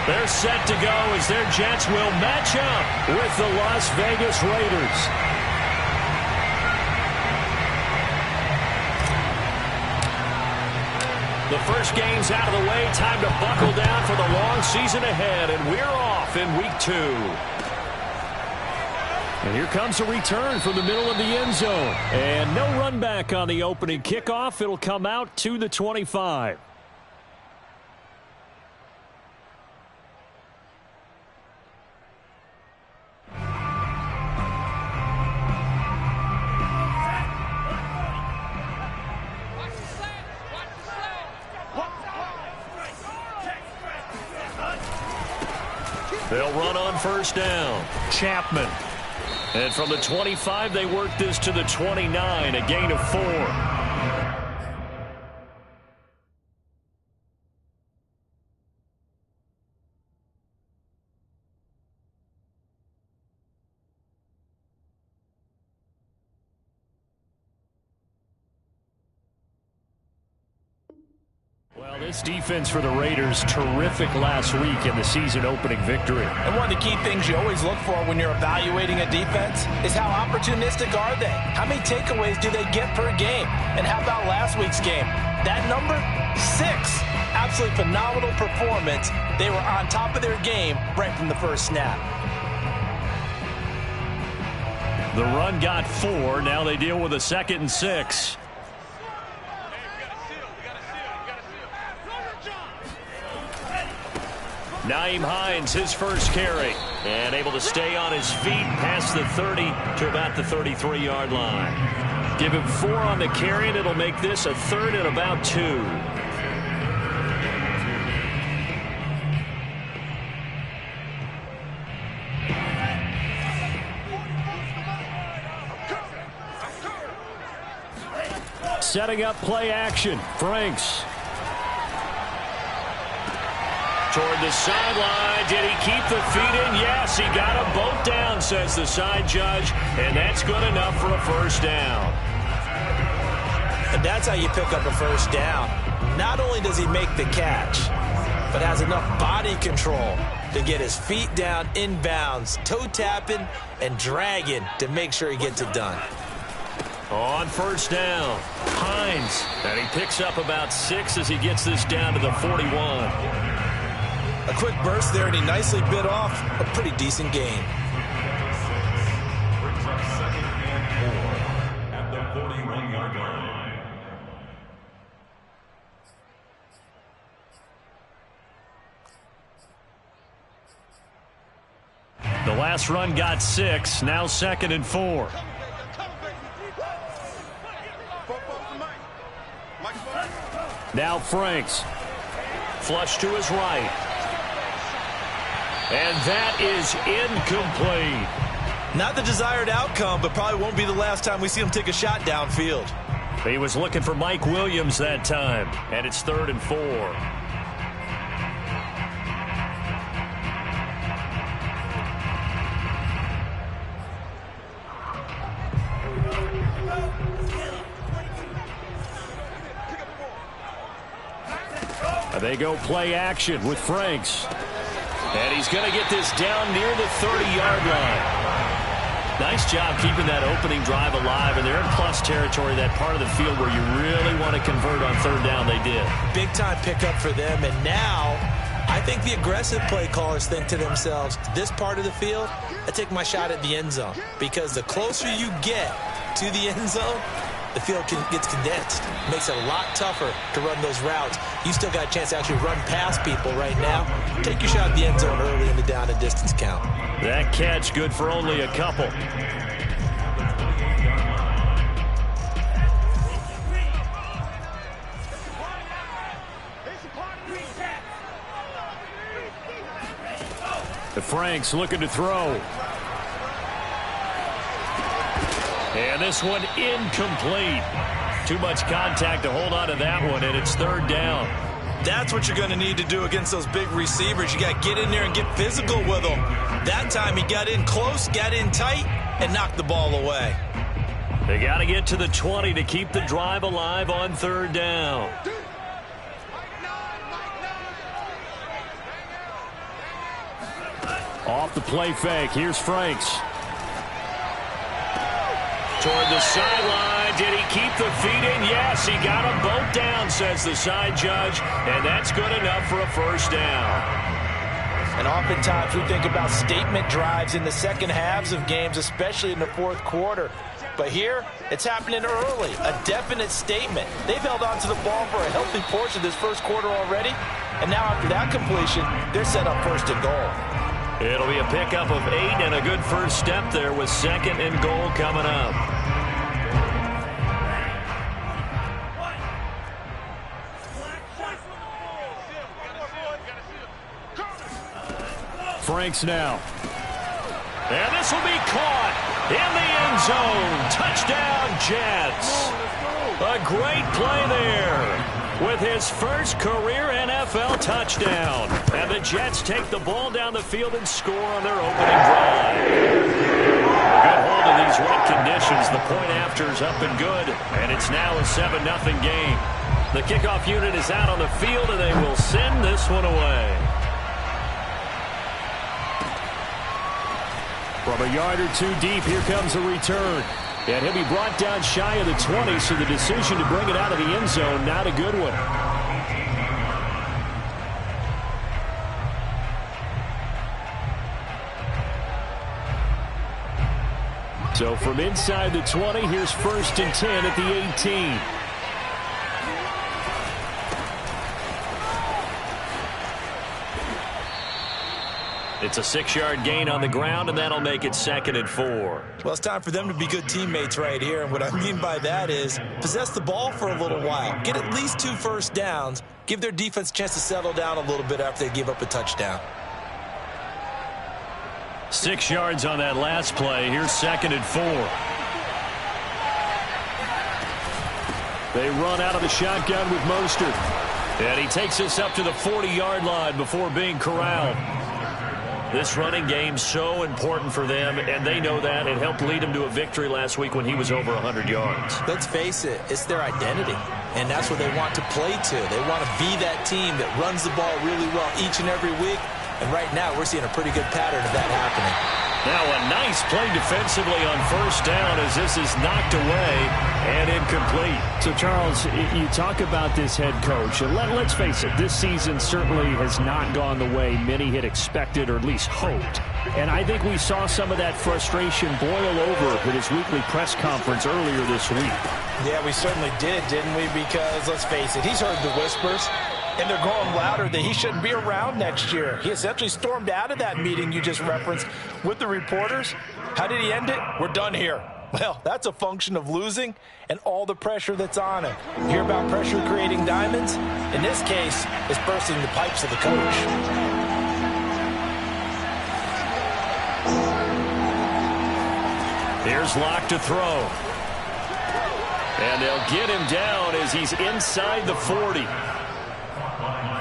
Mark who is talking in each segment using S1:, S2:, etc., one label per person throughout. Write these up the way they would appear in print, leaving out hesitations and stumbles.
S1: They're set to go as their Jets will match up with the Las Vegas Raiders. The first game's out of the way. Time to buckle down for the long season ahead, and we're off in week 2. And here comes a return from the middle of the end zone. And no run back on the opening kickoff. It'll come out to the 25. They'll run on first down. Chapman. And from the 25, they work this to the 29, a gain of 4. Well, this defense for the Raiders, terrific last week in the season-opening victory.
S2: And one of the key things you always look for when you're evaluating a defense is how opportunistic are they? How many takeaways do they get per game? And how about last week's game? That number, 6. Absolutely phenomenal performance. They were on top of their game right from the first snap.
S1: The run got 4. Now they deal with a 2nd and 6. Nyheim Hines, his first carry, and able to stay on his feet past the 30 to about the 33-yard line. Give him 4 on the carry, and it'll make this a 3rd and about 2. Setting up play action. Franks. Toward the sideline. Did he keep the feet in? Yes, he got them both down, says the side judge. And that's good enough for a first down.
S2: And that's how you pick up a first down. Not only does he make the catch, but has enough body control to get his feet down inbounds, toe tapping and dragging to make sure he gets it done.
S1: On first down, Hines. And he picks up about 6 as he gets this down to the 41.
S2: A quick burst there, and he nicely bit off a pretty decent gain.
S3: At the 41-yard line.
S1: The last run got 6. Now 2nd and 4. Now Franks. Flush to his right. And that is incomplete.
S2: Not the desired outcome, but probably won't be the last time we see him take a shot downfield.
S1: He was looking for Mike Williams that time, and it's 3rd and 4. They go play action with Franks. And he's going to get this down near the 30-yard line. Nice job keeping that opening drive alive, and they're in plus territory, that part of the field where you really want to convert on 3rd down. They did.
S2: Big-time pickup for them, and now I think the aggressive play callers think to themselves, this part of the field, I take my shot at the end zone, because the closer you get to the end zone, the field gets condensed. Makes it a lot tougher to run those routes. You still got a chance to actually run past people right now. Take your shot at the end zone early in the down and distance count.
S1: That catch good for only a couple. The Franks looking to throw. And this one incomplete. Too much contact to hold on to that one, and it's 3rd down.
S2: That's what you're going to need to do against those big receivers. You got to get in there and get physical with them. That time he got in close, got in tight, and knocked the ball away.
S1: They got to get to the 20 to keep the drive alive on 3rd down. off the play fake. Here's Franks. Toward the sideline. Did he keep the feet in? Yes, he got them both down, says the side judge. And that's good enough for a first down.
S4: And oftentimes we think about statement drives in the second halves of games, especially in the fourth quarter. But here, it's happening early, a definite statement. They've held on to the ball for a healthy portion of this first quarter already. And now after that completion, they're set up first and goal.
S1: It'll be a pickup of 8 and a good first step there with second and goal coming up. Franks now. And this will be caught in the end zone. Touchdown, Jets. A great play there with his first career NFL touchdown. And the Jets take the ball down the field and score on their opening drive. Good hold in these wet conditions. The point after is up and good. And it's now a 7-0 game. The kickoff unit is out on the field, and they will send this one away. From a yard or two deep, here comes a return. And he'll be brought down shy of the 20, so the decision to bring it out of the end zone, not a good one. So from inside the 20, here's 1st and 10 at the 18. It's a 6-yard gain on the ground, and that'll make it 2nd and 4.
S2: Well, it's time for them to be good teammates right here. And what I mean by that is possess the ball for a little while. Get at least 2 first downs. Give their defense a chance to settle down a little bit after they give up a touchdown.
S1: 6 yards on that last play. Here's 2nd and 4. They run out of the shotgun with Mostert. And he takes us up to the 40-yard line before being corralled. This running game's so important for them, and they know that. It helped lead them to a victory last week when he was over 100 yards.
S2: Let's face it, it's their identity, and that's what they want to play to. They want to be that team that runs the ball really well each and every week, and right now we're seeing a pretty good pattern of that happening.
S1: Now a nice play defensively on first down as this is knocked away and incomplete.
S5: So, Charles, you talk about this head coach. Let's face it, this season certainly has not gone the way many had expected or at least hoped. And I think we saw some of that frustration boil over at his weekly press conference earlier this week.
S4: Yeah, we certainly did, didn't we? Because, let's face it, he's heard the whispers. And they're growing louder that he shouldn't be around next year. He essentially stormed out of that meeting you just referenced with the reporters. How did he end it? We're done here. Well, that's a function of losing and all the pressure that's on him. You hear about pressure creating diamonds? In this case, it's bursting the pipes of the coach.
S1: Here's Locke to throw. And they'll get him down as he's inside the 40.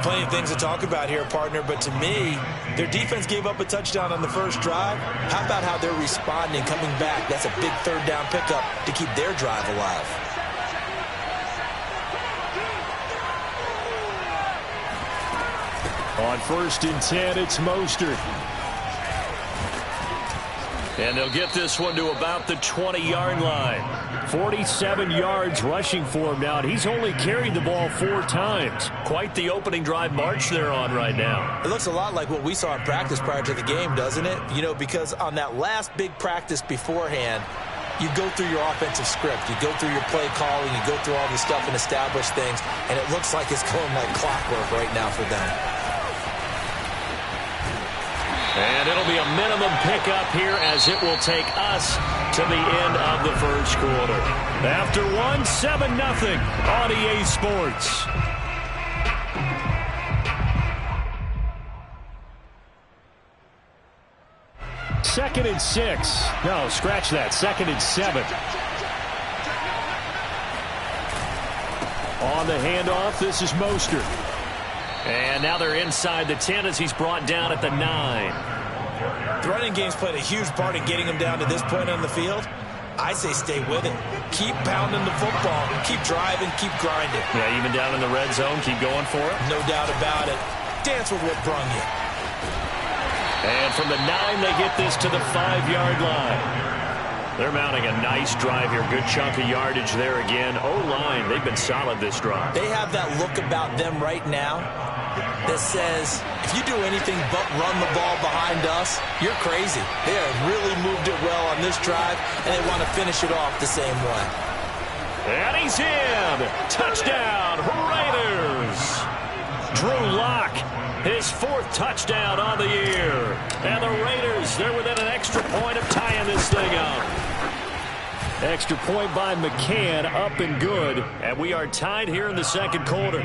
S2: Plenty of things to talk about here, partner, but to me, their defense gave up a touchdown on the first drive. How about how they're responding, coming back? That's a big third down pickup to keep their drive alive.
S1: On 1st and 10, it's Mostert. And they'll get this one to about the 20-yard line. 47 yards rushing for him now, and he's only carried the ball 4 times. Quite the opening drive march they're on right now.
S2: It looks a lot like what we saw in practice prior to the game, doesn't it? You know, because on that last big practice beforehand, you go through your offensive script, you go through your play calling, you go through all this stuff and establish things, and it looks like it's going like clockwork right now for them.
S1: And it'll be a minimum pickup here as it will take us to the end of the first quarter. After 7-0 on EA Sports. Second and 6. No, scratch that. 2nd and 7. On the handoff, this is Mostert. And now they're inside the 10 as he's brought down at the 9.
S2: The running game's played a huge part in getting him down to this point on the field. I say stay with it. Keep pounding the football. Keep driving. Keep grinding.
S1: Yeah, even down in the red zone, keep going for it.
S2: No doubt about it. Dance with what brung you.
S1: And from the 9, they get this to the 5-yard line. They're mounting a nice drive here. Good chunk of yardage there again. O-line, they've been solid this drive.
S2: They have that look about them right now that says, if you do anything but run the ball behind us, you're crazy. They have really moved it well on this drive, and they want to finish it off the same way.
S1: And he's in. Touchdown, Raiders. Drew Lock, his 4th touchdown on the year. And the Raiders, they're within an extra point of tying this thing up. Extra point by McCann, up and good. And we are tied here in the second quarter.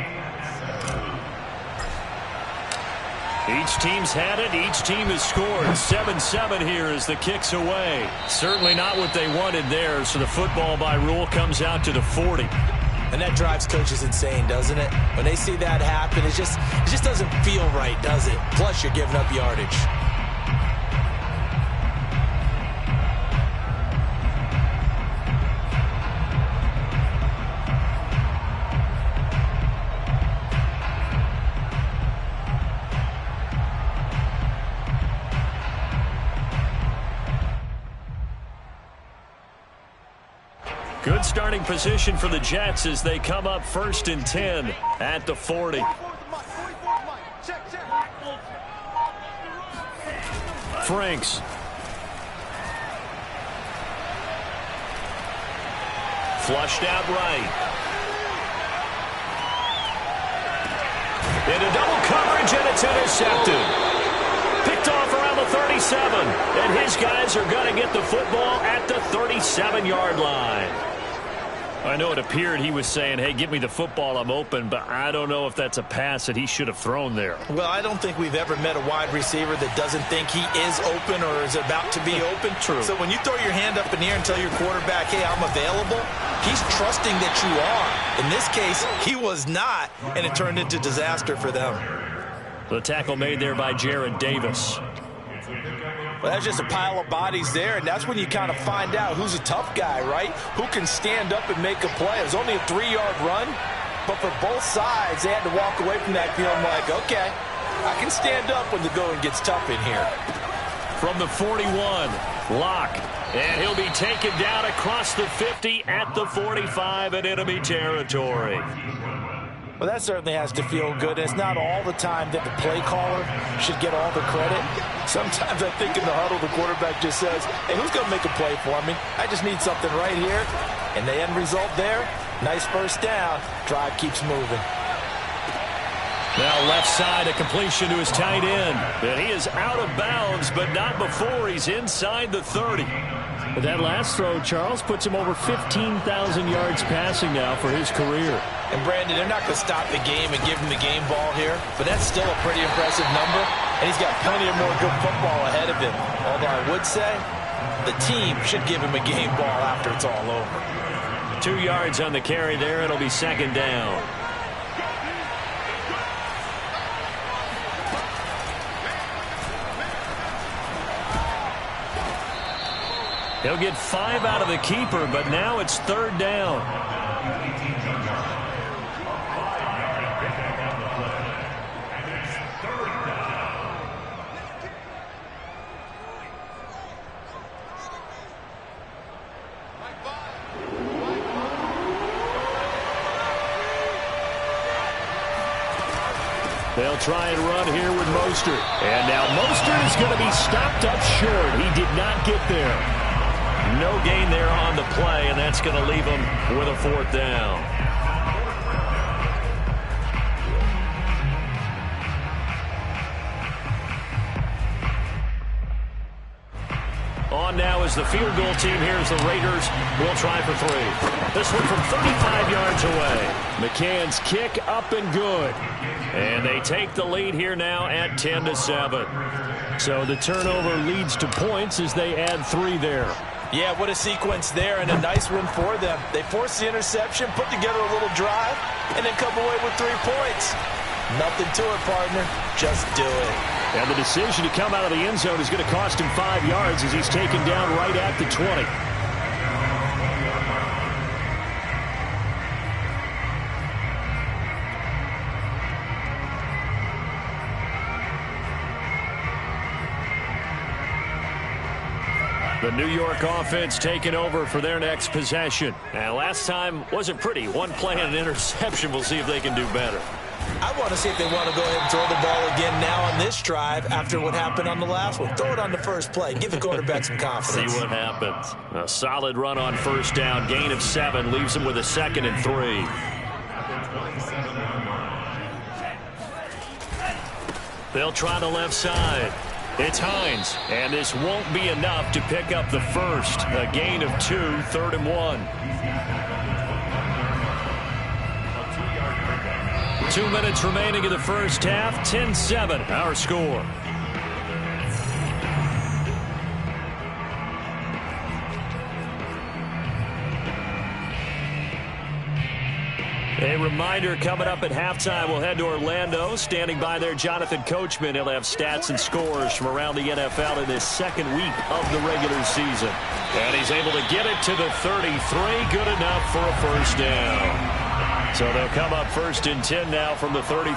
S1: Each team's had it. Each team has scored. 7-7 here as the kick's away. Certainly not what they wanted there, so the football by rule comes out to the 40.
S2: And that drives coaches insane, doesn't it? When they see that happen, it just doesn't feel right, does it? Plus, you're giving up yardage.
S1: Good starting position for the Jets as they come up 1st and 10 at the 40. Franks. Flushed out right. Into double coverage, and it's intercepted. Picked off around the 37, and his guys are going to get the football at the 37-yard line. I know it appeared he was saying, hey, give me the football, I'm open, but I don't know if that's a pass that he should have thrown there.
S4: Well, I don't think we've ever met a wide receiver that doesn't think he is open or is about to be open.
S1: True.
S4: So when you throw your hand up in the air and tell your quarterback, hey, I'm available, he's trusting that you are. In this case, he was not, and it turned into disaster for them.
S1: The tackle made there by Jared Davis.
S4: Well, that's just a pile of bodies there, and that's when you kind of find out who's a tough guy, right? Who can stand up and make a play. It was only a 3-yard run, but for both sides, they had to walk away from that feeling like, okay, I can stand up when the going gets tough in here.
S1: From the 41, Lock. And he'll be taken down across the 50 at the 45 in enemy territory.
S4: Well, that certainly has to feel good. It's not all the time that the play caller should get all the credit. Sometimes I think in the huddle, the quarterback just says, hey, who's going to make a play for me? I just need something right here. And the end result there, nice first down. Drive keeps moving.
S1: Now left side, a completion to his tight end. And he is out of bounds, but not before he's inside the 30.
S5: But that last throw, Charles, puts him over 15,000 yards passing now for his career.
S4: And, Brandon, they're not going to stop the game and give him the game ball here, but that's still a pretty impressive number, and he's got plenty of more good football ahead of him. Although I would say the team should give him a game ball after it's all over.
S1: 2 yards on the carry there. It'll be 2nd down. He'll get 5 out of the keeper, but now it's 3rd down. They'll try and run here with Mostert. And now Mostert is going to be stopped up short. He did not get there. No gain there on the play, and that's going to leave him with a 4th down. On now is the field goal team. Here's the Raiders. Will try for 3. This one from 35 yards away. McCann's kick up and good. And they take the lead here now at 10-7. So the turnover leads to points as they add 3 there.
S4: Yeah, what a sequence there, and a nice one for them. They forced the interception, put together a little drive, and then come away with 3 points. Nothing to it, partner. Just do it.
S5: And the decision to come out of the end zone is going to cost him 5 yards as he's taken down right at the 20.
S1: The New York offense taking over for their next possession. And last time wasn't pretty. One play and an interception. We'll see if they can do better.
S2: I want to see if they want to go ahead and throw the ball again now on this drive after what happened on the last one. Throw it on the first play. Give the quarterback some confidence.
S1: See what happens. A solid run on first down. Gain of 7 leaves them with a 2nd and 3. They'll try the left side. It's Hines, and this won't be enough to pick up the first. A gain of 2, 3rd and 1. 2 minutes remaining in the first half. 10-7, our score. A reminder, coming up at halftime, we'll head to Orlando. Standing by there, Jonathan Coachman. He'll have stats and scores from around the NFL in this second week of the regular season. And he's able to get it to the 33. Good enough for a first down. So they'll come up 1st and 10 now from the 33.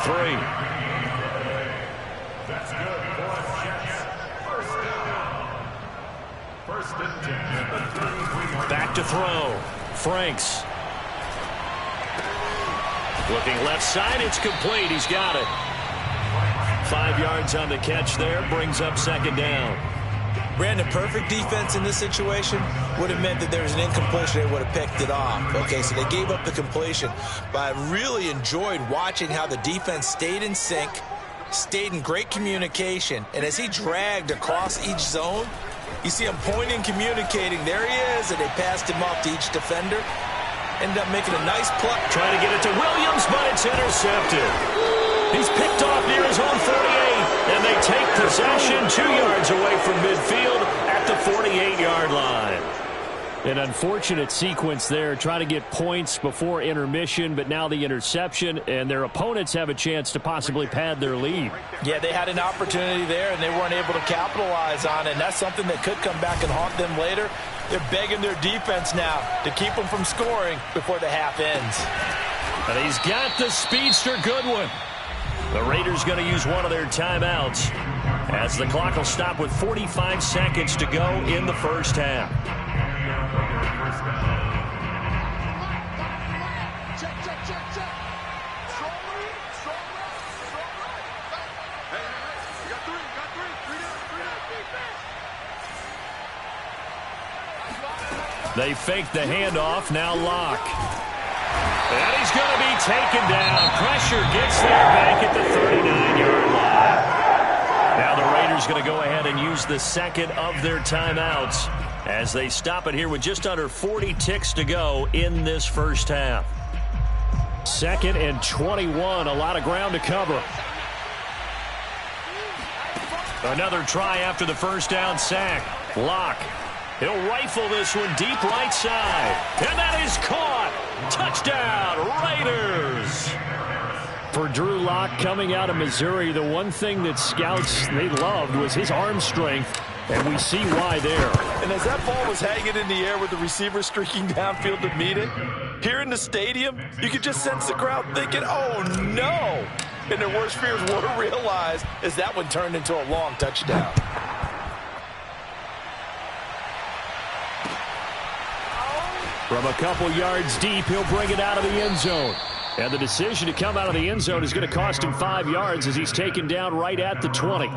S3: That's good. 1st and 10.
S1: Back to throw. Franks. Looking left side, it's complete. He's got it. 5 yards on the catch there, brings up 2nd down.
S2: Brandon, perfect defense in this situation would have meant that there was an incompletion. They would have picked it off. Okay, so they gave up the completion. But I really enjoyed watching how the defense stayed in sync, stayed in great communication. And as he dragged across each zone, you see him pointing, communicating. There he is, and they passed him off to each defender. Ended up making a nice pluck.
S1: Trying to get it to Williams, but it's intercepted. He's picked off near his own 48, and they take possession 2 yards away from midfield at the 48-yard line. An unfortunate sequence there, trying to get points before intermission, but now the interception, and their opponents have a chance to possibly pad their lead.
S4: Yeah, they had an opportunity there, and they weren't able to capitalize on it, and that's something that could come back and haunt them later. They're begging their defense now to keep them from scoring before the half ends.
S1: And he's got the speedster Goodwin. The Raiders going to use one of their timeouts as the clock will stop with 45 seconds to go in the first half. They fake the handoff, now Locke. And he's going to be taken down. Pressure gets there back at the 39-yard line. Now the Raiders going to go ahead and use the 2nd of their timeouts as they stop it here with just under 40 ticks to go in this first half. 2nd and 21, a lot of ground to cover. Another try after the first down sack. Locke. He'll rifle this one deep right side. And that is caught. Touchdown, Raiders. For Drew Lock coming out of Missouri, the one thing that scouts they loved was his arm strength, and we see why there.
S4: And as that ball was hanging in the air with the receiver streaking downfield to meet it, here in the stadium, you could just sense the crowd thinking, oh, no. And their worst fears were realized as that one turned into a long touchdown.
S5: From a couple yards deep, he'll bring it out of the end zone. And the decision to come out of the end zone is going to cost him 5 yards as he's taken down right at the 20.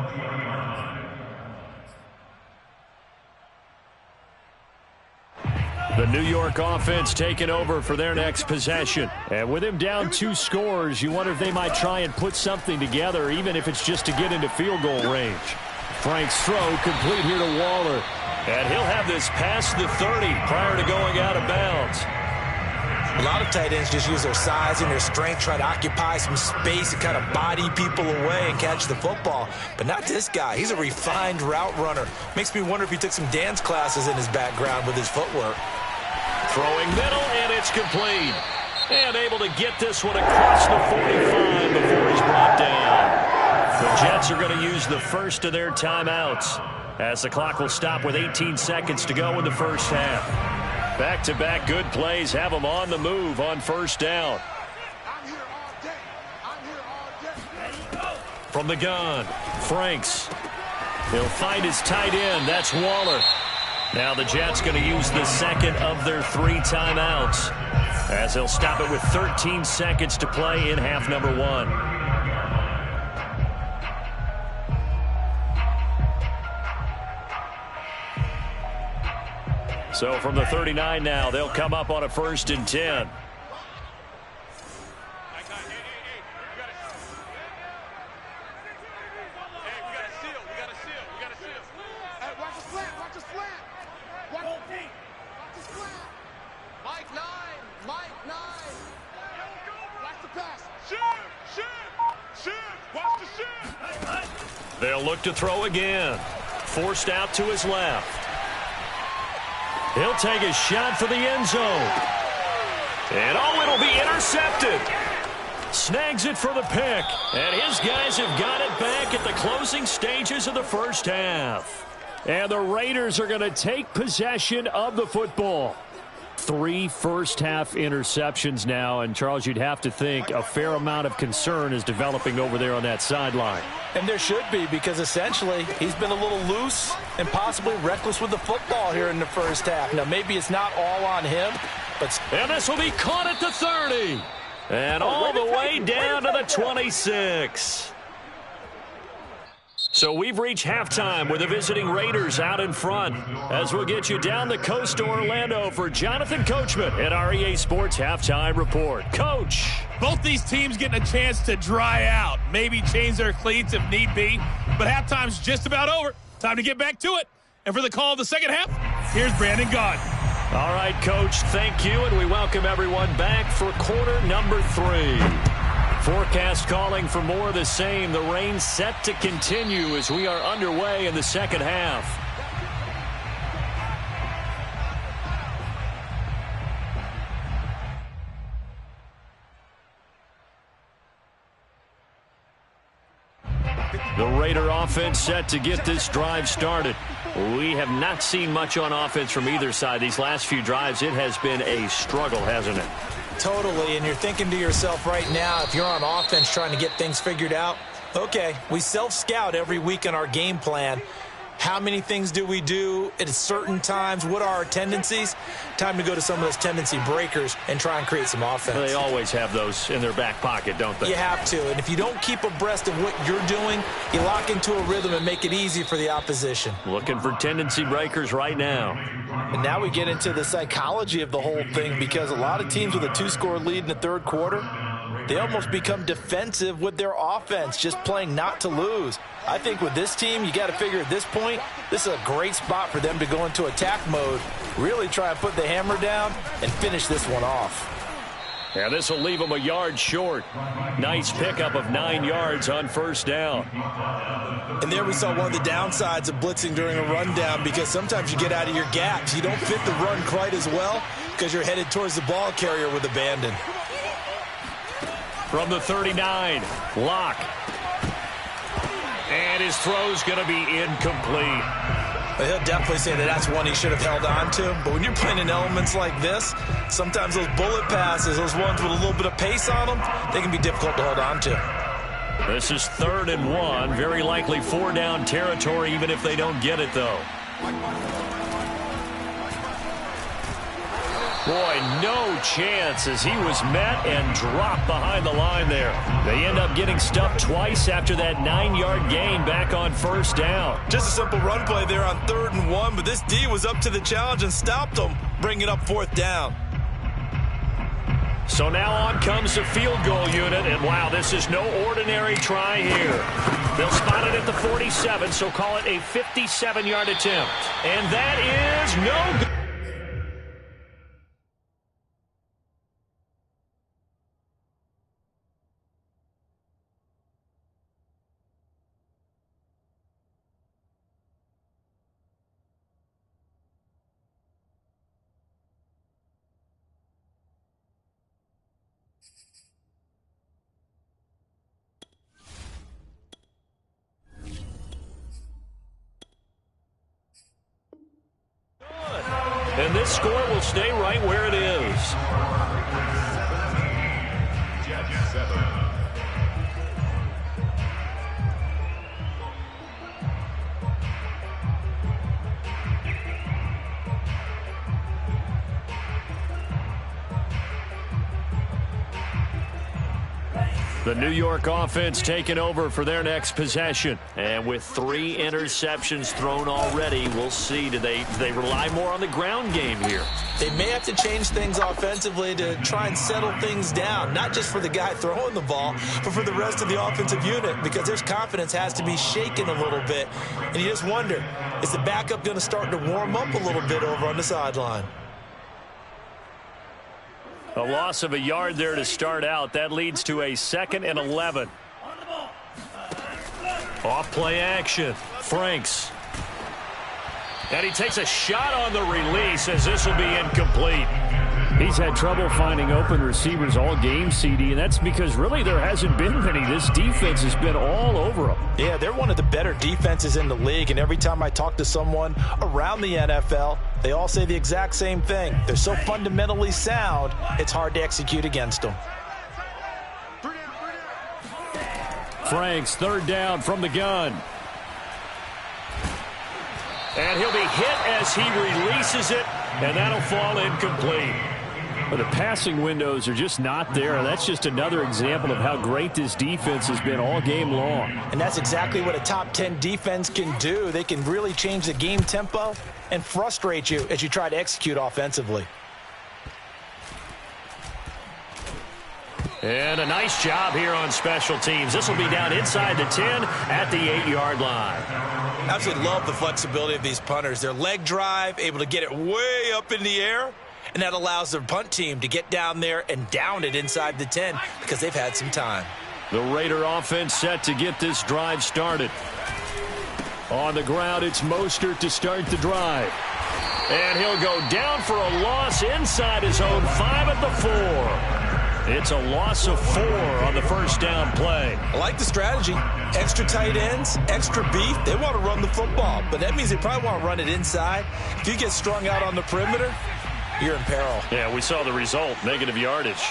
S5: The New York offense taking over for their next possession. And with him down 2 scores, you wonder if they might try and put something together, even if it's just to get into field goal range. Frank's throw complete here to Waller. And he'll have this past the 30 prior to going out of bounds.
S2: A lot of tight ends just use their size and their strength, try to occupy some space and kind of body people away and catch the football. But not this guy. He's a refined route runner. Makes me wonder if he took some dance classes in his background with his footwork.
S1: Throwing middle, and it's complete. And able to get this one across the 45 before he's brought down. The Jets are going to use the first of their timeouts as the clock will stop with 18 seconds to go in the first half. Back-to-back good plays have them on the move on first down. From the gun, Franks. He'll find his tight end. That's Waller. Now the Jets going to use the second of their 3 timeouts as they'll stop it with 13 seconds to play in half number 1. So from the 39 now, they'll come up on a 1st and 10. They'll look to throw again. Forced out to his left. He'll take a shot for the end zone. And it'll be intercepted. Snags it for the pick. And his guys have got it back at the closing stages of the first half.
S5: And the Raiders are going to take possession of the football. 3 first-half interceptions now, and Charles, you'd have to think a fair amount of concern is developing over there on that sideline.
S4: And there should be, because essentially he's been a little loose and possibly reckless with the football here in the first half. Now, maybe it's not all on him, but...
S1: And this will be caught at the 30. And all the way down to the 26. So we've reached halftime with the visiting Raiders out in front. As we'll get you down the coast to Orlando for Jonathan Coachman at our EA Sports Halftime Report. Coach.
S6: Both these teams getting a chance to dry out, maybe change their cleats if need be. But halftime's just about over. Time to get back to it. And for the call of the second half, here's Brandon Gaudin.
S1: All right, Coach, thank you, and we welcome everyone back for quarter number 3. Forecast calling for more of the same. The rain set to continue as we are underway in the second half. The Raider offense set to get this drive started. We have not seen much on offense from either side. These last few drives, it has been a struggle, hasn't it?
S2: Totally, and you're thinking to yourself right now, if you're on offense trying to get things figured out, okay, we self-scout every week in our game plan. How many things do we do at certain times? What are our tendencies? Time to go to some of those tendency breakers and try and create some offense.
S1: They always have those in their back pocket, don't they?
S2: You have to, and if you don't keep abreast of what you're doing, you lock into a rhythm and make it easy for the opposition.
S1: Looking for tendency breakers right now.
S4: And now we get into the psychology of the whole thing, because a lot of teams with a 2-score lead in the third quarter, they almost become defensive with their offense, just playing not to lose. I think with this team, you got to figure at this point, this is a great spot for them to go into attack mode, really try and put the hammer down and finish this one off.
S1: Yeah, this will leave them a yard short. Nice pickup of 9 yards on first down.
S2: And there we saw one of the downsides of blitzing during a rundown, because sometimes you get out of your gaps. You don't fit the run quite as well because you're headed towards the ball carrier with abandon.
S1: From the 39, Locke. And his throw's going to be incomplete.
S2: He'll definitely say that that's one he should have held on to. But when you're playing in elements like this, sometimes those bullet passes, those ones with a little bit of pace on them, they can be difficult to hold on to.
S1: This is 3rd and 1. Very likely 4-down territory, even if they don't get it, though. Boy, no chance as he was met and dropped behind the line there. They end up getting stuffed twice after that 9-yard gain back on first down.
S2: Just a simple run play there on 3rd and 1, but this D was up to the challenge and stopped them, bringing up 4th down.
S1: So now on comes the field goal unit, and wow, this is no ordinary try here. They'll spot it at the 47, so call it a 57-yard attempt. And that is no good. And this score will stay right where it is.
S3: Jets 7.
S1: The New York offense taking over for their next possession. And with 3 interceptions thrown already, we'll see. Do they rely more on the ground game here?
S2: They may have to change things offensively to try and settle things down, not just for the guy throwing the ball, but for the rest of the offensive unit, because their confidence has to be shaken a little bit. And you just wonder, is the backup going to start to warm up a little bit over on the sideline?
S1: A loss of a yard there to start out. That leads to a 2nd and 11. Off play action. Franks. And he takes a shot on the release as this will be incomplete.
S5: He's had trouble finding open receivers all game, CD, and that's because really there hasn't been many. This defense has been all over them.
S4: Yeah, they're one of the better defenses in the league, and every time I talk to someone around the NFL, they all say the exact same thing. They're so fundamentally sound, it's hard to execute against them.
S5: Franks, 3rd down from the gun.
S1: And he'll be hit as he releases it, and that'll fall incomplete.
S5: But the passing windows are just not there. That's just another example of how great this defense has been all game long.
S4: And that's exactly what a top 10 defense can do. They can really change the game tempo and frustrate you as you try to execute offensively.
S1: And a nice job here on special teams. This will be down inside the 10 at the 8-yard line.
S2: Absolutely love the flexibility of these punters. Their leg drive, able to get it way up in the air, and that allows their punt team to get down there and down it inside the 10 because they've had some time.
S1: The Raider offense set to get this drive started. On the ground, it's Mostert to start the drive. And he'll go down for a loss inside his own 5 at the 4. It's a loss of 4 on the first down play.
S2: I like the strategy. Extra tight ends, extra beef. They want to run the football, but that means they probably want to run it inside. If you get strung out on the perimeter, you're in peril.
S1: Yeah, we saw the result, negative yardage.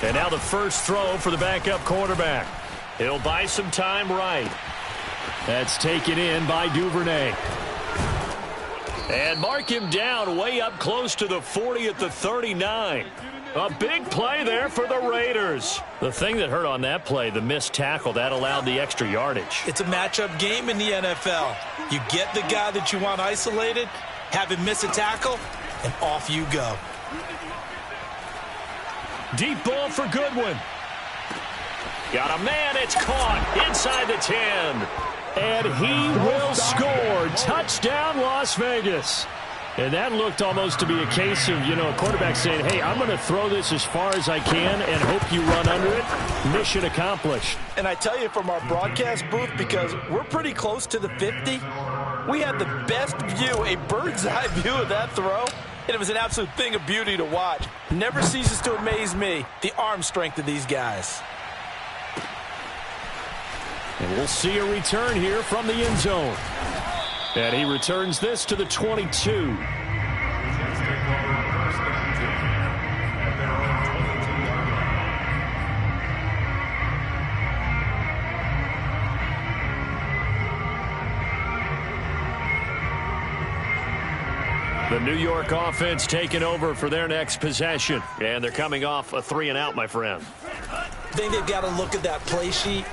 S1: And now the first throw for the backup quarterback. He'll buy some time right.
S5: That's taken in by Duvernay.
S1: And mark him down way up close to the 40 at the 39. A big play there for the Raiders. The thing that hurt on that play, the missed tackle, that allowed the extra yardage.
S2: It's a matchup game in the NFL. You get the guy that you want isolated, have him miss a tackle, and off you go.
S1: Deep ball for Goodwin. Got a man, it's caught inside the 10.
S5: And he will score. Touchdown, Las Vegas. And that looked almost to be a case of, a quarterback saying, hey, I'm going to throw this as far as I can and hope you run under it. Mission accomplished.
S4: And I tell you, from our broadcast booth, because we're pretty close to the 50, we had the best view, a bird's eye view of that throw. And it was an absolute thing of beauty to watch. Never ceases to amaze me, the arm strength of these guys.
S5: And we'll see a return here from the end zone. And he returns this to the 22.
S1: The New York offense taking over for their next possession. And they're coming off a 3-and-out, my friend.
S2: I think they've got to look at that play sheet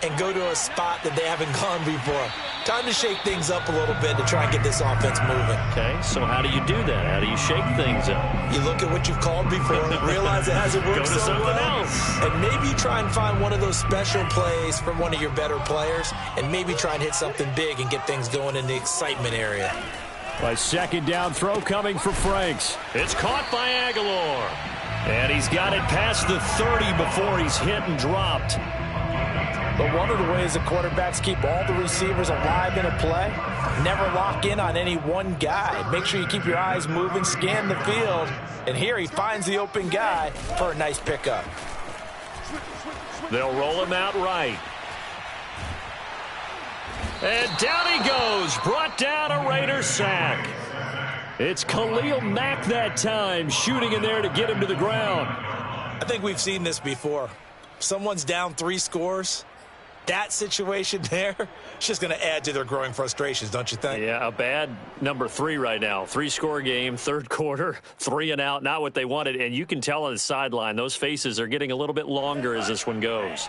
S2: and go to a spot that they haven't gone before. Time to shake things up a little bit to try and get this offense moving.
S1: Okay, so how do you do that? How do you shake things up?
S2: You look at what you've called before, realize it hasn't worked
S1: Go to
S2: so
S1: something
S2: well,
S1: else.
S2: and maybe try and find one of those special plays from one of your better players, and maybe try and hit something big and get things going in the excitement area.
S5: A second down throw coming for Franks.
S1: It's caught by Aguilar. And he's got it past the 30 before he's hit and dropped.
S4: But one of the ways the quarterbacks keep all the receivers alive in a play, never lock in on any one guy. Make sure you keep your eyes moving, scan the field, and here he finds the open guy for a nice pickup.
S1: They'll roll him out right. And down he goes, brought down a Raider sack. It's Khalil Mack that time, shooting in there to get him to the ground.
S2: I think we've seen this before. Someone's down 3 scores. that situation there, it's just going to add to their growing frustrations, don't you think?
S5: Yeah, a bad number 3 right now. 3-score game, third quarter, 3 and out, not what they wanted. And you can tell on the sideline, those faces are getting a little bit longer as this one goes.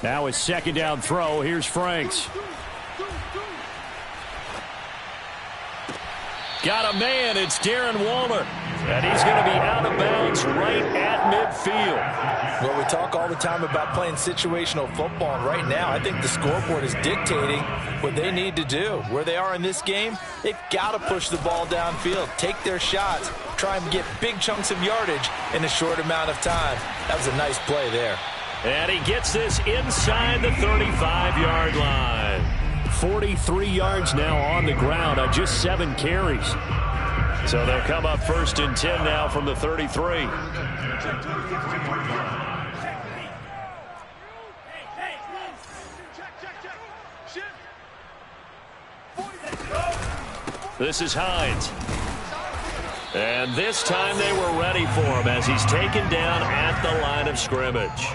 S5: Now his second down throw. Here's Franks. Got a man. It's Darren Waller. And he's going to be out of bounds right at midfield.
S4: Well, we talk all the time about playing situational football. And right now, I think the scoreboard is dictating what they need to do. Where they are in this game, they've got to push the ball downfield, take their shots, try and get big chunks of yardage in a short amount of time. That was a nice play there.
S5: And he gets this inside the 35-yard line. 43 yards now on the ground on just 7 carries. So they'll come up 1st and 10 now from the 33. This is Hines. And this time they were ready for him as he's taken down at the line of scrimmage.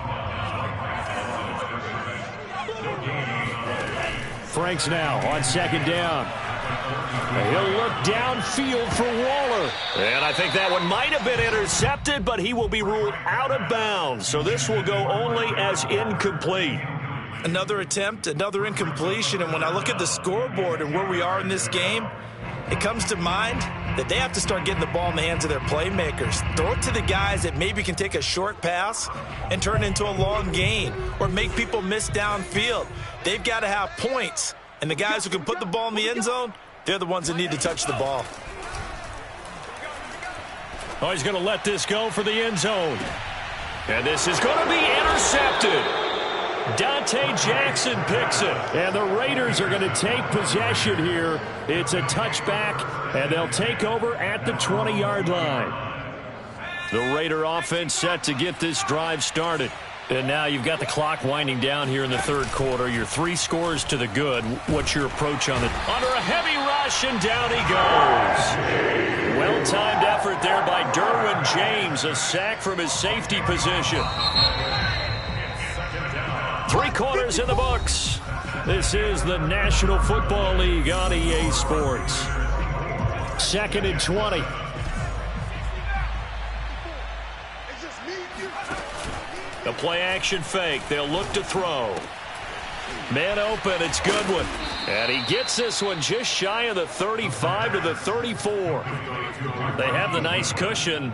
S5: Franks now on 2nd down. He'll look downfield for Waller. And I think that one might have been intercepted, but he will be ruled out of bounds. So this will go only as incomplete.
S4: Another attempt, another incompletion. And when I look at the scoreboard and where we are in this game, it comes to mind that they have to start getting the ball in the hands of their playmakers. Throw it to the guys that maybe can take a short pass and turn it into a long gain or make people miss downfield. They've got to have points. And the guys who can put the ball in the end zone, they're the ones that need to touch the ball.
S5: Oh, he's going to let this go for the end zone. And this is going to be intercepted. Dante Jackson picks it. And the Raiders are going to take possession here. It's a touchback, and they'll take over at the 20-yard line. The Raider offense set to get this drive started. And now you've got the clock winding down here in the third quarter. You're 3 scores to the good. What's your approach on it? Under a heavy rush, and down he goes. Well-timed effort there by Derwin James. A sack from his safety position. 3 quarters in the books. This is the National Football League on EA Sports. 2nd and 20. A play-action fake. They'll look to throw. Man open. It's Goodwin. And he gets this one just shy of the 35 to the 34. They have the nice cushion.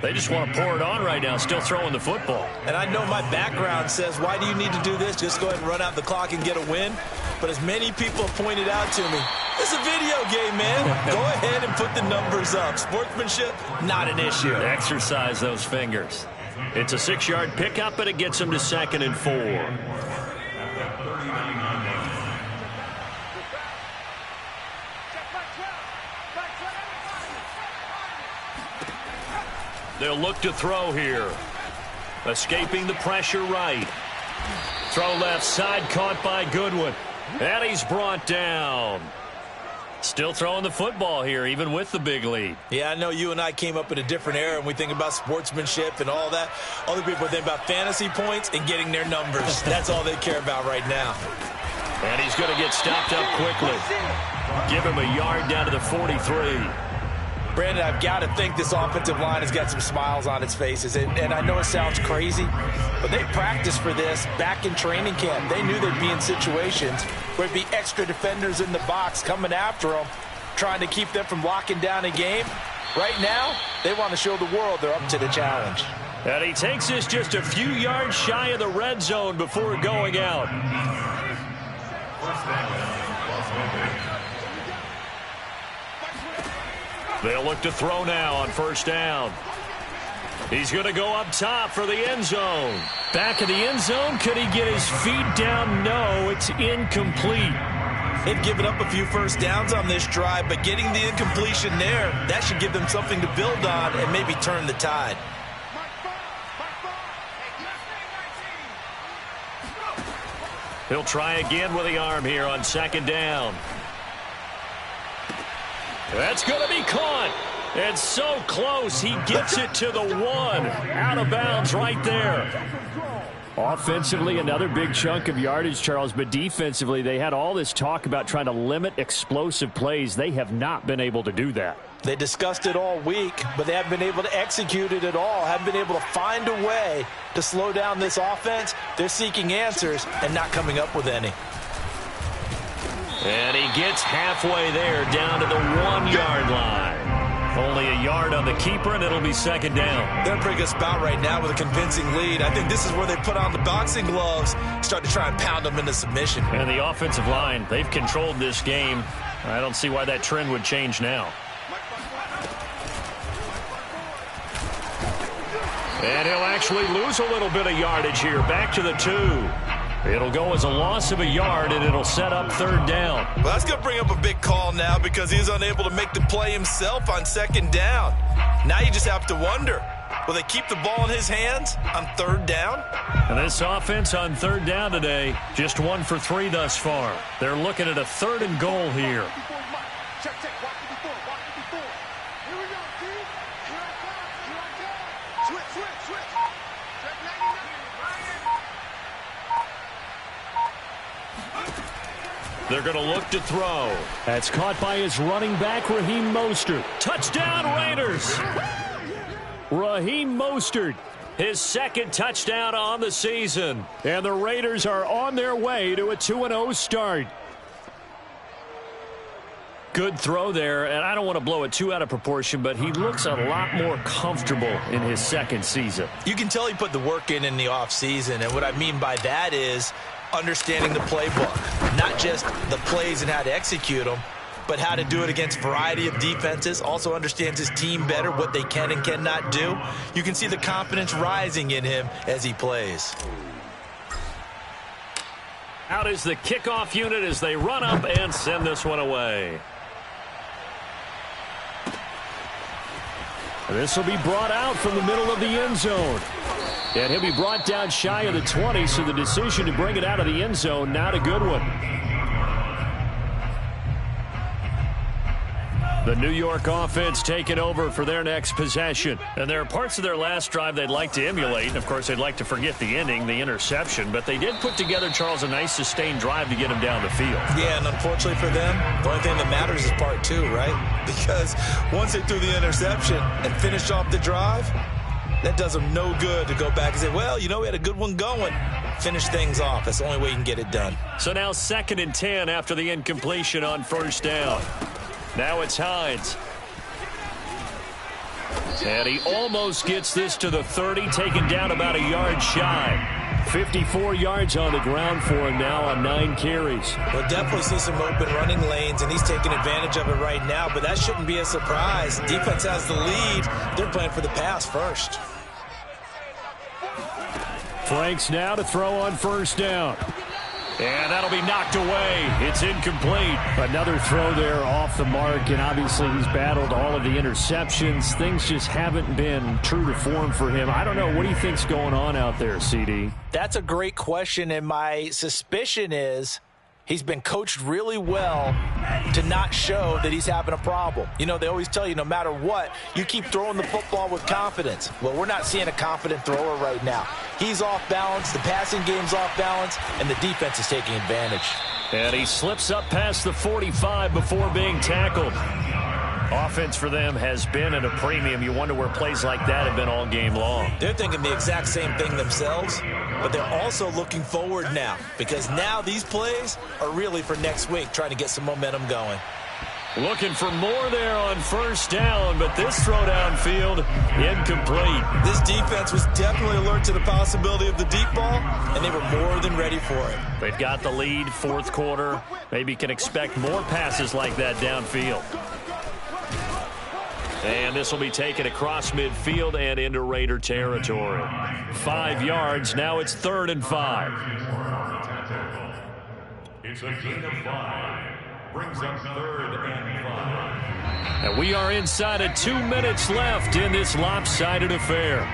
S5: They just want to pour it on right now, still throwing the football.
S2: And I know my background says, why do you need to do this? Just go ahead and run out the clock and get a win. But as many people have pointed out to me, it's a video game, man. Go ahead and put the numbers up. Sportsmanship, not an issue.
S5: Exercise those fingers. It's a 6-yard pickup, but it gets him to 2nd and 4. They'll look to throw here. Escaping the pressure right. Throw left side, caught by Goodwin. And he's brought down. Still throwing the football here, even with the big lead.
S2: Yeah, I know you and I came up in a different era, and we think about sportsmanship and all that. Other people think about fantasy points and getting their numbers. That's all they care about right now.
S5: And he's going to get stopped up quickly. Give him a yard down to the 43.
S4: Brandon, I've got to think this offensive line has got some smiles on its faces. And I know it sounds crazy, but they practiced for this back in training camp. They knew they'd be in situations where there'd be extra defenders in the box coming after them, trying to keep them from locking down a game. Right now, they want to show the world they're up to the challenge.
S5: And he takes this just a few yards shy of the red zone before going out. They'll look to throw now on 1st down. He's going to go up top for the end zone. Back of the end zone. Could he get his feet down? No, it's incomplete.
S2: They've given up a few first downs on this drive, but getting the incompletion there, that should give them something to build on and maybe turn the tide.
S5: He'll try again with the arm here on 2nd down.
S1: That's going to be caught. And so close, he gets it to the 1. Out of bounds right there.
S5: Offensively, another big chunk of yardage, Charles, but defensively, they had all this talk about trying to limit explosive plays. They have not been able to do that.
S4: They discussed it all week, but they haven't been able to execute it at all, haven't been able to find a way to slow down this offense. They're seeking answers and not coming up with any.
S1: And he gets halfway there, down to the 1-yard line. Only a yard on the keeper, and it'll be second down.
S2: They're in a pretty good spot right now with a convincing lead. I think this is where they put on the boxing gloves, start to try and pound them into submission.
S1: And the offensive line, they've controlled this game. I don't see why that trend would change now. And he'll actually lose a little bit of yardage here. Back to the 2. It'll go as a loss of a yard, and it'll set up third down.
S2: Well, that's going to bring up a big call now because he's unable to make the play himself on second down. Now you just have to wonder, will they keep the ball in his hands on third down?
S1: And this offense on third down today, just 1 for 3 thus far. They're looking at a 3rd and goal here. They're going to look to throw.
S5: That's caught by his running back, Raheem Mostert.
S1: Touchdown, Raiders!
S5: Raheem Mostert,
S1: His 2nd touchdown on the season.
S5: and the Raiders are on their way to a 2-0 start.
S1: Good throw there, and I don't want to blow it too out of proportion, but he looks a lot more comfortable in his 2nd season.
S2: You can tell he put the work in the offseason, and what I mean by that is understanding the playbook, not just the plays and how to execute them, but how to do it against a variety of defenses. Also understands his team better, what they can and cannot do. You can see the confidence rising in him as he plays.
S1: Out is the kickoff unit as they run up and send this one away.
S5: This will be brought out from the middle of the end zone. And he'll be brought down shy of the 20, so the decision to bring it out of the end zone, not a good one. The New York offense taking over for their next possession.
S1: And there are parts of their last drive they'd like to emulate. Of course, they'd like to forget the ending, the interception. But they did put together, Charles, a nice sustained drive to get him down the field.
S2: Yeah, and unfortunately for them, the only thing that matters is part 2, right? Because once they threw the interception and finished off the drive, that does them no good to go back and say, well, you know, we had a good one going. Finish things off. That's the only way you can get it done.
S1: So now 2nd and 10 after the incompletion on 1st down. Now it's Hines. And he almost gets this to the 30, taken down about a yard shy. 54 yards on the ground for him now on 9 carries.
S2: We'll definitely see some open running lanes, and he's taking advantage of it right now, but that shouldn't be a surprise. Defense has the lead. They're playing for the pass first.
S5: Franks now to throw on 1st down.
S1: And that'll be knocked away. It's incomplete.
S5: Another throw there off the mark, and obviously he's battled all of the interceptions. Things just haven't been true to form for him. I don't know. What do you think's going on out there, CD?
S4: That's a great question, and my suspicion is he's been coached really well to not show that he's having a problem. You know, they always tell you no matter what, you keep throwing the football with confidence. Well, we're not seeing a confident thrower right now. He's off balance, the passing game's off balance, and the defense is taking advantage.
S1: And he slips up past the 45 before being tackled. Offense for them has been at a premium. You wonder where plays like that have been all game long.
S2: They're thinking the exact same thing themselves, but they're also looking forward now because now these plays are really for next week, trying to get some momentum going.
S1: Looking for more there on 1st down, but this throw downfield incomplete.
S2: This defense was definitely alert to the possibility of the deep ball, and they were more than ready for it.
S1: They've got the lead, 4th quarter. Maybe can expect more passes like that downfield. And this will be taken across midfield and into Raider territory. 5 yards. Now it's 3rd and 5.
S3: It's a gain of 5. Brings up 3rd and 5.
S1: And we are inside of 2 minutes left in this lopsided affair.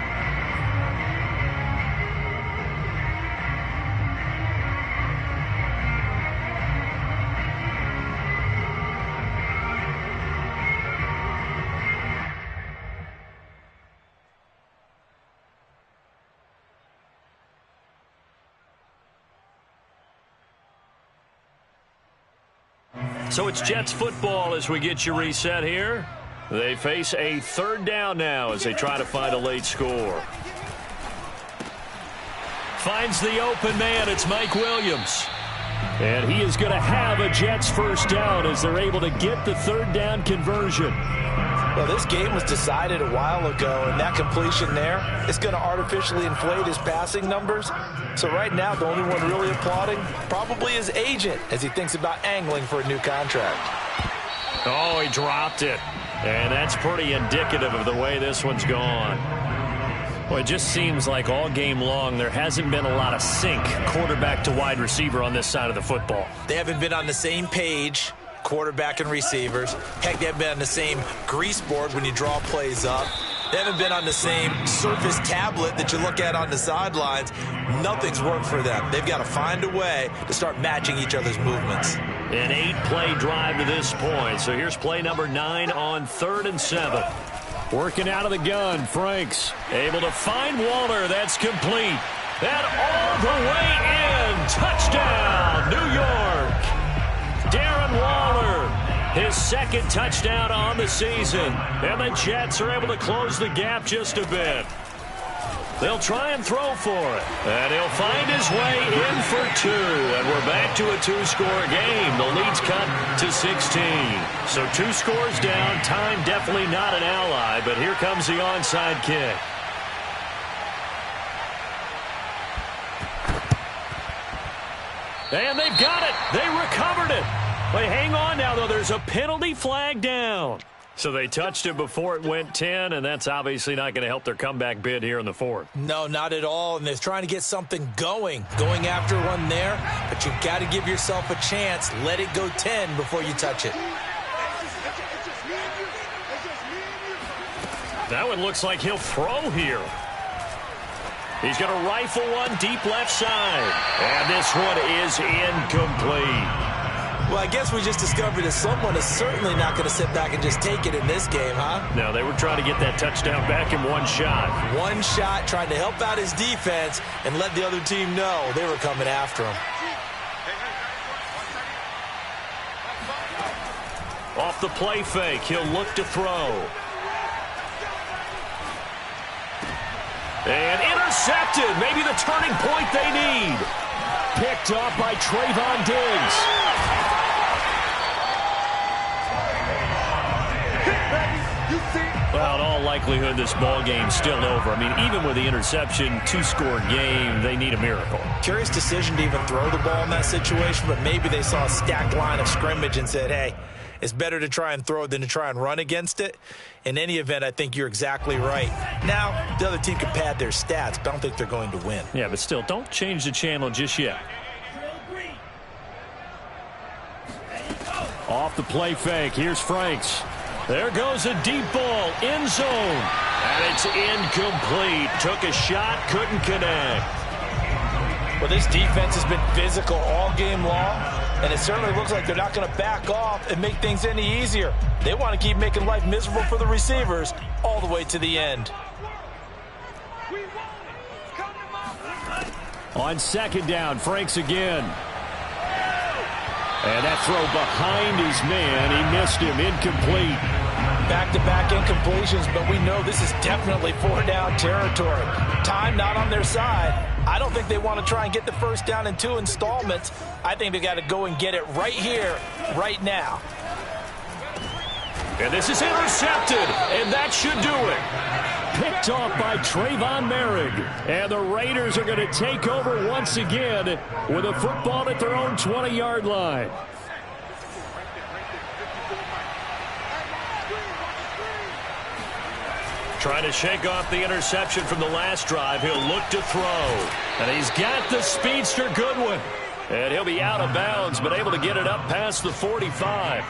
S1: So it's Jets football as we get you reset here. They face a third down now as they try to find a late score. Finds the open man. It's Mike Williams. And he is going to have a Jets first down as they're able to get the third down conversion.
S4: Well, this game was decided a while ago, and that completion there is going to artificially inflate his passing numbers. So right now, the only one really applauding probably his agent as he thinks about angling for a new contract.
S1: Oh, he dropped it. And that's pretty indicative of the way this one's gone. Well, it just seems like all game long there hasn't been a lot of sync quarterback to wide receiver on this side of the football.
S2: They haven't been on the same page, quarterback and receivers. Heck, they haven't been on the same grease board when you draw plays up. They haven't been on the same Surface tablet that you look at on the sidelines. Nothing's worked for them. They've got to find a way to start matching each other's movements.
S1: An 8-play drive to this point. So here's play number 9 on 3rd and 7. Working out of the gun, Franks able to find Waller. That's complete. And all the way in. Touchdown, New York. Darren Waller, his second touchdown on the season. And the Jets are able to close the gap just a bit. They'll try and throw for it. And he'll find his way in for 2. And we're back to a 2-score game. The lead's cut to 16. So 2 scores down. Time definitely not an ally. But here comes the onside kick. And they've got it. They recovered it. They hang on now, though. There's a penalty flag down. So they touched it before it went 10, and that's obviously not going to help their comeback bid here in the 4th.
S2: No, not at all, and they're trying to get something going after one there, but you've got to give yourself a chance. Let it go 10 before you touch it.
S1: That one looks like he'll throw here. He's going to rifle one deep left side, and this one is incomplete.
S2: Well, I guess we just discovered that someone is certainly not going to sit back and just take it in this game, huh?
S1: No, they were trying to get that touchdown back in one shot.
S2: One shot, trying to help out his defense and let the other team know they were coming after him.
S1: Off the play fake, he'll look to throw. And intercepted. Maybe the turning point they need. Picked up by Trayvon Diggs. Well, in all likelihood, this ball game's still over. I mean, even with the interception, 2-score game, they need a miracle.
S4: Curious decision to even throw the ball in that situation, but maybe they saw a stacked line of scrimmage and said, hey, it's better to try and throw than to try and run against it. In any event, I think you're exactly right. Now, the other team can pad their stats, but I don't think they're going to win.
S1: Yeah, but still, don't change the channel just yet. Off the play fake, here's Franks. There goes a deep ball, end zone. And it's incomplete. Took a shot, couldn't connect.
S4: Well, this defense has been physical all game long, and it certainly looks like they're not going to back off and make things any easier. They want to keep making life miserable for the receivers all the way to the end.
S5: On 2nd down, Franks again. And that throw behind his man. He missed him. Incomplete.
S4: Back-to-back incompletions, but we know this is definitely 4-down territory. Time not on their side. I don't think they want to try and get the first down in 2 installments. I think they got to go and get it right here, right now.
S1: And this is intercepted, and that should do it.
S5: Picked off by Trayvon Merrick. And the Raiders are going to take over once again with a football at their own 20-yard line.
S1: Trying to shake off the interception from the last drive. He'll look to throw. And he's got the speedster Goodwin. And he'll be out of bounds, but able to get it up past the 45.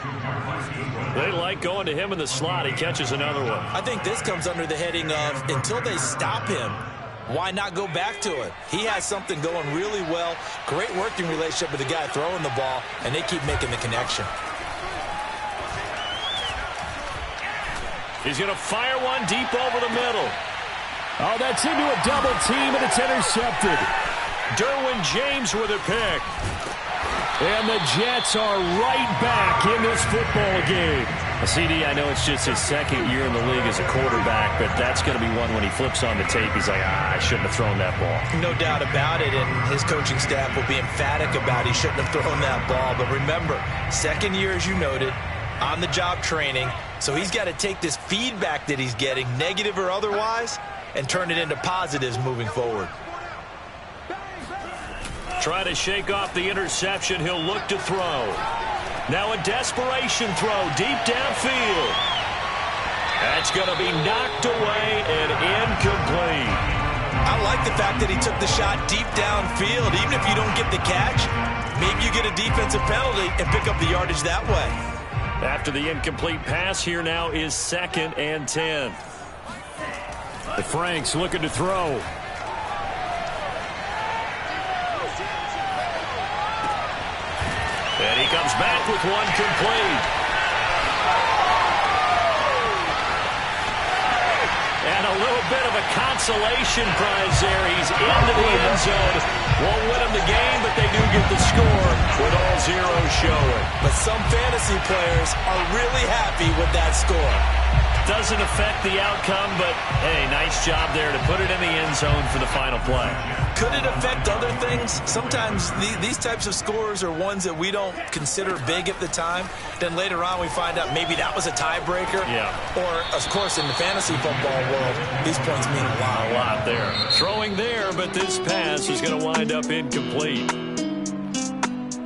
S1: They like going to him in the slot. He catches another one.
S2: I think this comes under the heading of until they stop him, why not go back to it? He has something going really well. Great working relationship with the guy throwing the ball, and they keep making the connection.
S1: He's going to fire one deep over the middle.
S5: Oh, that's into a double team, and it's intercepted.
S1: Derwin James with a pick.
S5: And the Jets are right back in this football game.
S1: CD, I know it's just his second year in the league as a quarterback, but that's going to be one when he flips on the tape. He's like, I shouldn't have thrown that ball.
S2: No doubt about it, and his coaching staff will be emphatic about he shouldn't have thrown that ball. But remember, second year, as you noted, on-the-job training, so he's got to take this feedback that he's getting, negative or otherwise, and turn it into positives moving forward.
S1: Try to shake off the interception. He'll look to throw. Now a desperation throw deep downfield. That's going to be knocked away and incomplete.
S2: I like the fact that he took the shot deep downfield. Even if you don't get the catch, maybe you get a defensive penalty and pick up the yardage that way.
S1: After the incomplete pass, here now is 2nd and 10.
S5: The Franks looking to throw.
S1: And he comes back with one complete. And a little bit of a consolation prize there. He's into the end zone. Won't win him the game, but they do get the score with all zeros showing.
S2: But some fantasy players are really happy with that score.
S1: Doesn't affect the outcome, but, hey, nice job there to put it in the end zone for the final play.
S2: Could it affect other things? Sometimes these types of scores are ones that we don't consider big at the time. Then later on we find out maybe that was a tiebreaker.
S1: Yeah.
S2: Or, of course, in the fantasy football world, these points mean a lot.
S1: A lot there. Throwing there, but this pass is going to wind up incomplete.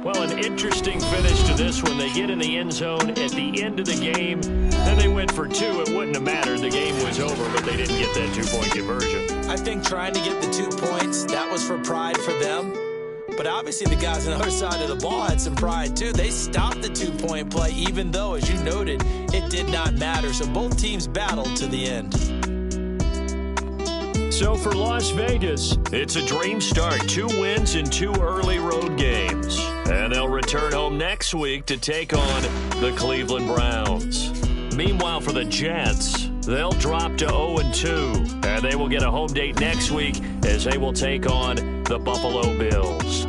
S1: Well, an interesting finish to this one. They get in the end zone at the end of the game. Then they went for 2. It wouldn't have mattered. The game was over, but they didn't get that 2-point conversion.
S2: I think trying to get the 2 points, that was for pride for them. But obviously the guys on the other side of the ball had some pride too. They stopped the 2-point play, even though, as you noted, it did not matter. So both teams battled to the end.
S5: So for Las Vegas,
S1: it's a dream start. 2 wins in 2 early road games. And they'll return home next week to take on the Cleveland Browns. Meanwhile, for the Jets, they'll drop to 0-2. And they will get a home date next week as they will take on the Buffalo Bills.